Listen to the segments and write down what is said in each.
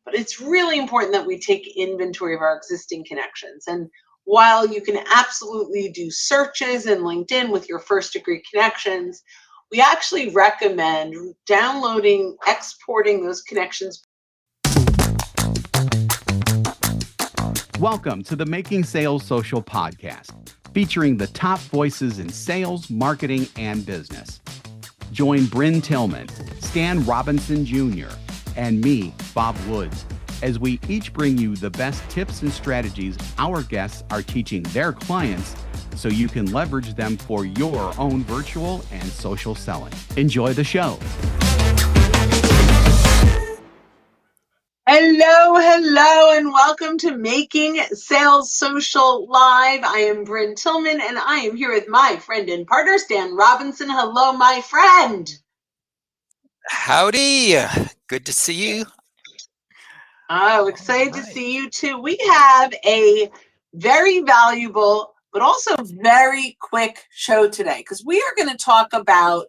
but it's really important that we take inventory of our existing connections. And while you can absolutely do searches in LinkedIn with your first degree connections, we actually recommend downloading, exporting those connections. Welcome to the Making Sales Social podcast, featuring the top voices in sales, marketing, and business. Join Bryn Tillman, Stan Robinson Jr., and me, Bob Woods, as we each bring you the best tips and strategies our guests are teaching their clients so you can leverage them for your own virtual and social selling. Enjoy the show. Hello, and welcome to Making Sales Social Live. I am Bryn Tillman, and I am here with my friend and partner, Stan Robinson. Hello, my friend. Howdy. Good to see you. Oh, excited to see you too. We have a very valuable, but also very quick show today because we are going to talk about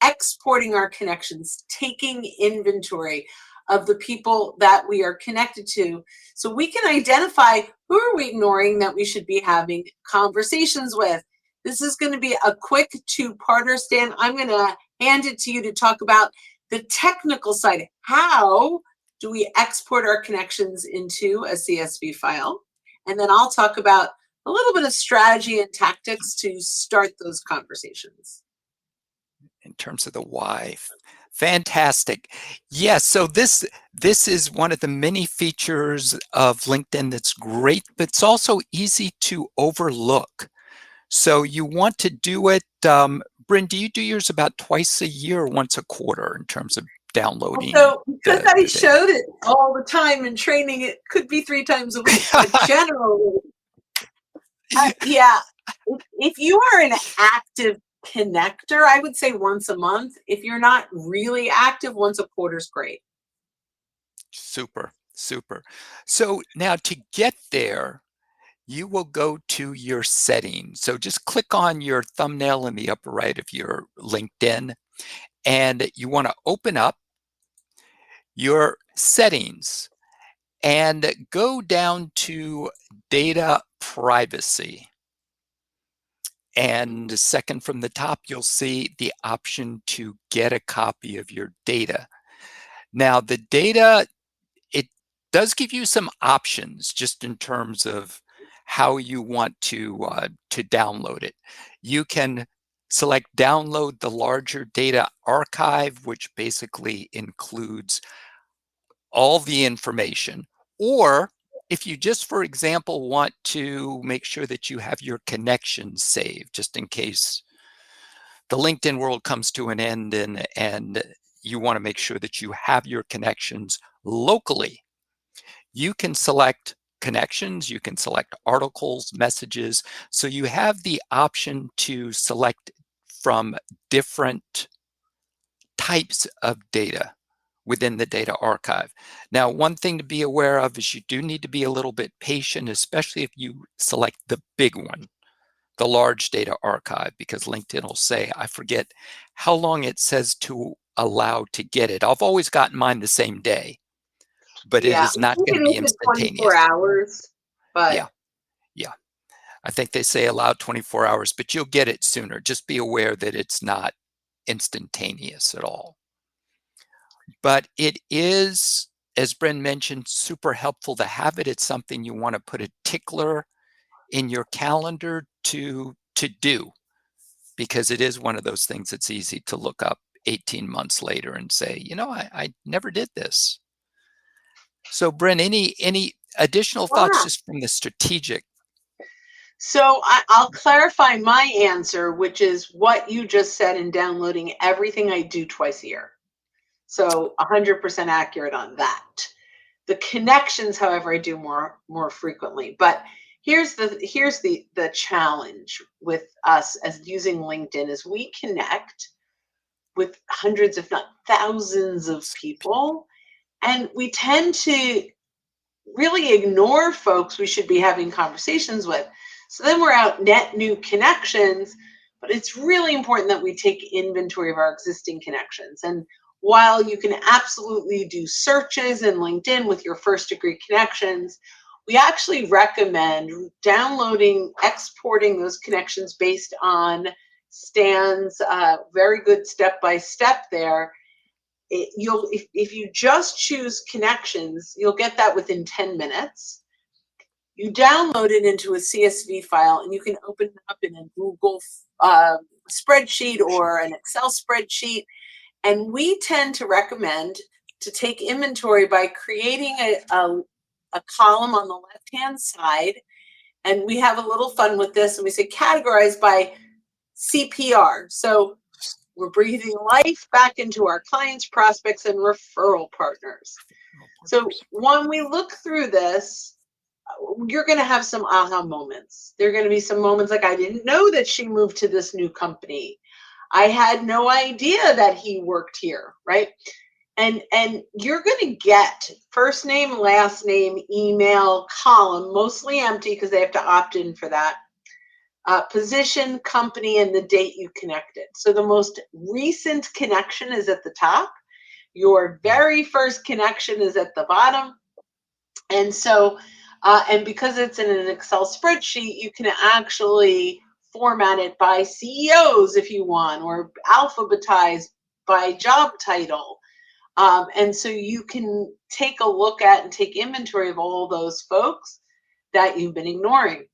exporting our connections, taking inventory of the people that we are connected to so we can identify who are we ignoring that we should be having conversations with. This is going to be a quick two-parter, Stan. I'm going to hand it to you to talk about the technical side. How do we export our connections into a CSV file? And then I'll talk about a little bit of strategy and tactics to start those conversations. In terms of the why. Fantastic. Yes, so this is one of the many features of LinkedIn that's great, but it's also easy to overlook. So you want to do it, Bryn, do you do yours about twice a year or once a quarter in terms of downloading? So because I showed it all the time in training, it could be 3 times a week, but generally, if you are an active connector, I would say once a month. If you're not really active, once a quarter is great. Super. So now to get there, you will go to your settings. So just click on your thumbnail in the upper right of your LinkedIn, and you want to open up your settings and go down to data privacy. And second from the top, you'll see the option to get a copy of your data. Now, the data, it does give you some options just in terms of how you want to download it. You can select download the larger data archive, which basically includes all the information, or if you just, for example, want to make sure that you have your connections saved, just in case the LinkedIn world comes to an end and you want to make sure that you have your connections locally, you can select connections, you can select articles, messages. So you have the option to select from different types of data within the data archive. Now, one thing to be aware of is you do need to be a little bit patient, especially if you select the big one, the large data archive, because LinkedIn will say, I forget how long it says to allow to get it. I've always gotten mine the same day, but it is not going to be instantaneous. 24 hours, but yeah. I think they say allow 24 hours, but you'll get it sooner. Just be aware that it's not instantaneous at all. But it is, as Bryn mentioned, super helpful to have it. It's something you want to put a tickler in your calendar to do, because it is one of those things that's easy to look up 18 months later and say, I never did this. So Bryn, any additional thoughts just from the strategic? So I'll clarify my answer, which is what you just said in downloading everything I do twice a year. So 100% accurate on that. The connections, however, I do more frequently. But here's the challenge with us as using LinkedIn is we connect with hundreds, if not thousands of people, and we tend to really ignore folks we should be having conversations with. So then we're out net new connections, but it's really important that we take inventory of our existing connections. And while you can absolutely do searches in LinkedIn with your first degree connections, we actually recommend downloading, exporting those connections based on Stan's very good step-by-step there. If you just choose connections, you'll get that within 10 minutes. You download it into a CSV file, and you can open it up in a Google spreadsheet or an Excel spreadsheet. And we tend to recommend to take inventory by creating a column on the left-hand side. And we have a little fun with this, and we say categorize by CPR. So we're breathing life back into our clients, prospects, and referral partners. So when we look through this, you're going to have some aha moments. There are going to be some moments like, I didn't know that she moved to this new company. I had no idea that he worked here, right? And you're going to get first name, last name, email, column, mostly empty because they have to opt in for that. Position, company, and the date you connected. So the most recent connection is at the top. Your very first connection is at the bottom. And so, and because it's in an Excel spreadsheet, you can actually format it by CEOs if you want, or alphabetize by job title. And so you can take a look at and take inventory of all those folks that you've been ignoring.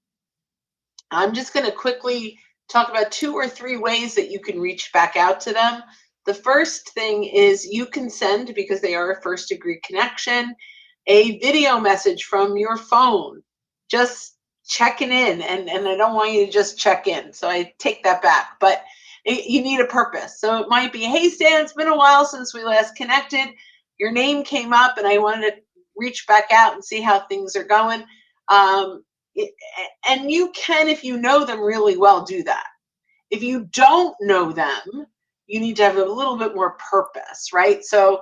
I'm just going to quickly talk about 2 or 3 ways that you can reach back out to them. The first thing is you can send, because they are a first degree connection, a video message from your phone, just checking in. And I don't want you to just check in, so I take that back. But you need a purpose. So it might be, hey, Stan, it's been a while since we last connected. Your name came up, and I wanted to reach back out and see how things are going. And you can, if you know them really well, do that. If you don't know them, you need to have a little bit more purpose, right? So,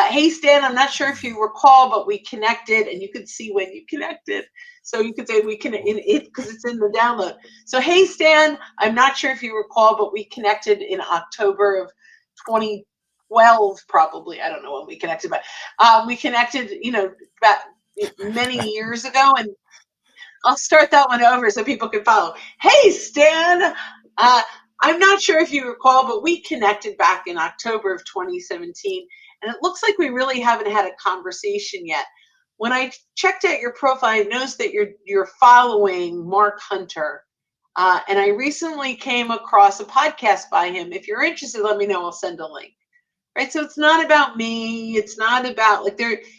hey, Stan, I'm not sure if you recall, but we connected, and you could see when you connected. So you could say we can, because it's in the download. So, hey, Stan, I'm not sure if you recall, but we connected in October of 2012, probably. I don't know when we connected, but we connected, about many years ago. And I'll start that one over so people can follow. Hey, Stan, I'm not sure if you recall, but we connected back in October of 2017, and it looks like we really haven't had a conversation yet. When I checked out your profile, I noticed that you're following Mark Hunter, and I recently came across a podcast by him. If you're interested, let me know. I'll send a link. Right, so it's not about me. It's not about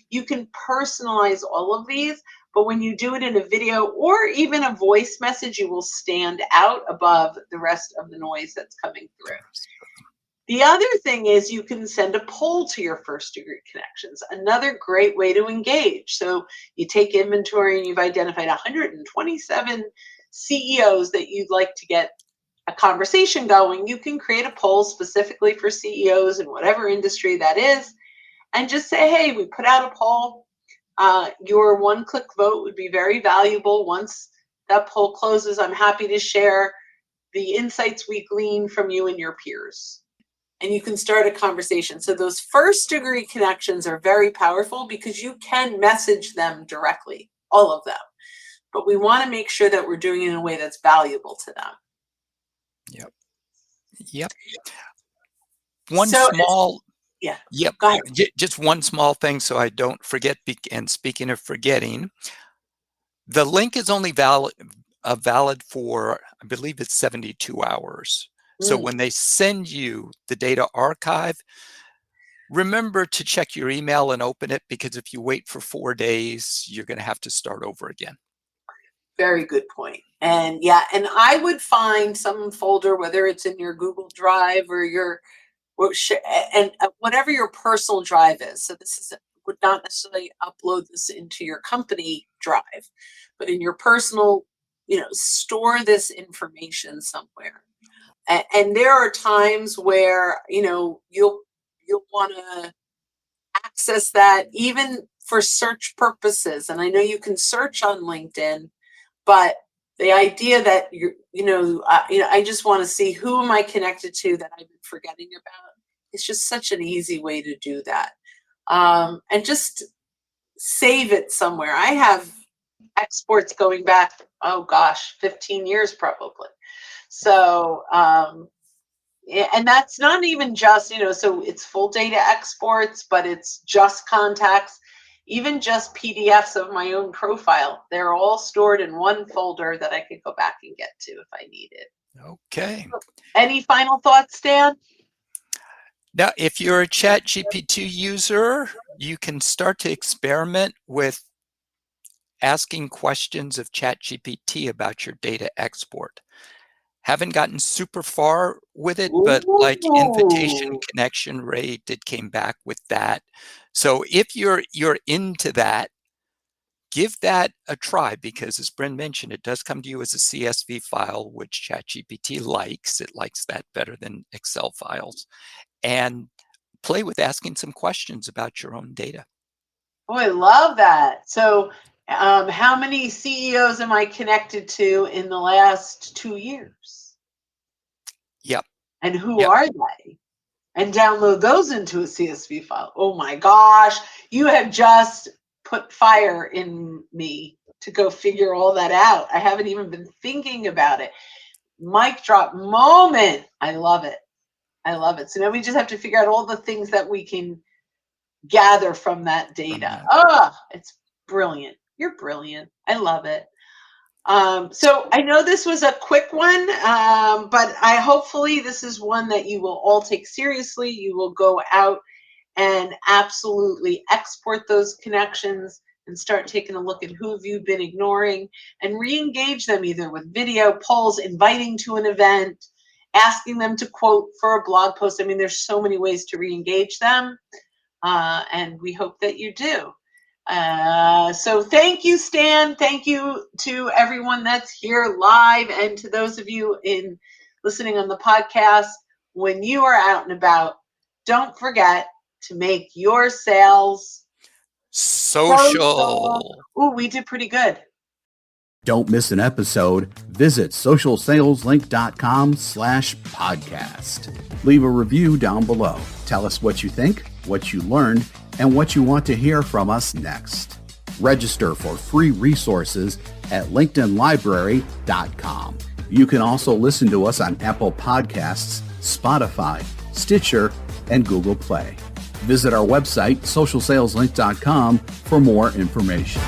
you can personalize all of these. But when you do it in a video or even a voice message, you will stand out above the rest of the noise that's coming through. The other thing is you can send a poll to your first degree connections, another great way to engage. So you take inventory and you've identified 127 CEOs that you'd like to get a conversation going. You can create a poll specifically for CEOs in whatever industry that is, and just say, hey, we put out a poll. Your one-click vote would be very valuable. Once that poll closes, I'm happy to share the insights we glean from you and your peers. And you can start a conversation. So those first degree connections are very powerful because you can message them directly, all of them. But we want to make sure that we're doing it in a way that's valuable to them. Yep. Yeah. Go ahead. Just one small thing so I don't forget. And speaking of forgetting, the link is only valid for, I believe it's 72 hours. So when they send you the data archive, remember to check your email and open it, because if you wait for 4 days, you're going to have to start over again. Very good point. And yeah, and I would find some folder, whether it's in your Google Drive or and whatever your personal drive is. So would not necessarily upload this into your company drive, but in your personal, store this information somewhere. And there are times where, you'll want to access that even for search purposes. And I know you can search on LinkedIn, but the idea that I just want to see who am I connected to that I've been forgetting about. It's just such an easy way to do that. And just save it somewhere. I have exports going back, 15 years probably. So, and that's not even just, so it's full data exports, but it's just contacts, even just PDFs of my own profile. They're all stored in one folder that I could go back and get to if I need it. Okay. Any final thoughts, Dan? Now, if you're a ChatGPT user, you can start to experiment with asking questions of ChatGPT about your data export. Haven't gotten super far with it, but like invitation connection rate, it came back with that. So if you're into that, give that a try, because as Bryn mentioned, it does come to you as a CSV file, which ChatGPT likes. It likes that better than Excel files. And play with asking some questions about your own data. Oh, I love that. So how many CEOs am I connected to in the last 2 years? Yep. And who are they? And download those into a CSV file. Oh my gosh, you have just put fire in me to go figure all that out. I haven't even been thinking about it. Mic drop moment. I love it. I love it. So now we just have to figure out all the things that we can gather from that data. It's brilliant. You're brilliant. I love it. So I know this was a quick one, but hopefully this is one that you will all take seriously. You will go out and absolutely export those connections and start taking a look at who have you been ignoring and re-engage them either with video, polls, inviting to an event, asking them to quote for a blog post. I mean, there's so many ways to re-engage them, and we hope that you do. So thank you, Stan. Thank you to everyone that's here live, and to those of you listening on the podcast. When you are out and about, don't forget to make your sales social. Ooh, we did pretty good. Don't miss an episode. Visit socialsaleslink.com/podcast. Leave a review down below. Tell us what you think, what you learned, and what you want to hear from us next. Register for free resources at linkedinlibrary.com. You can also listen to us on Apple Podcasts, Spotify, Stitcher, and Google Play. Visit our website, socialsaleslink.com, for more information.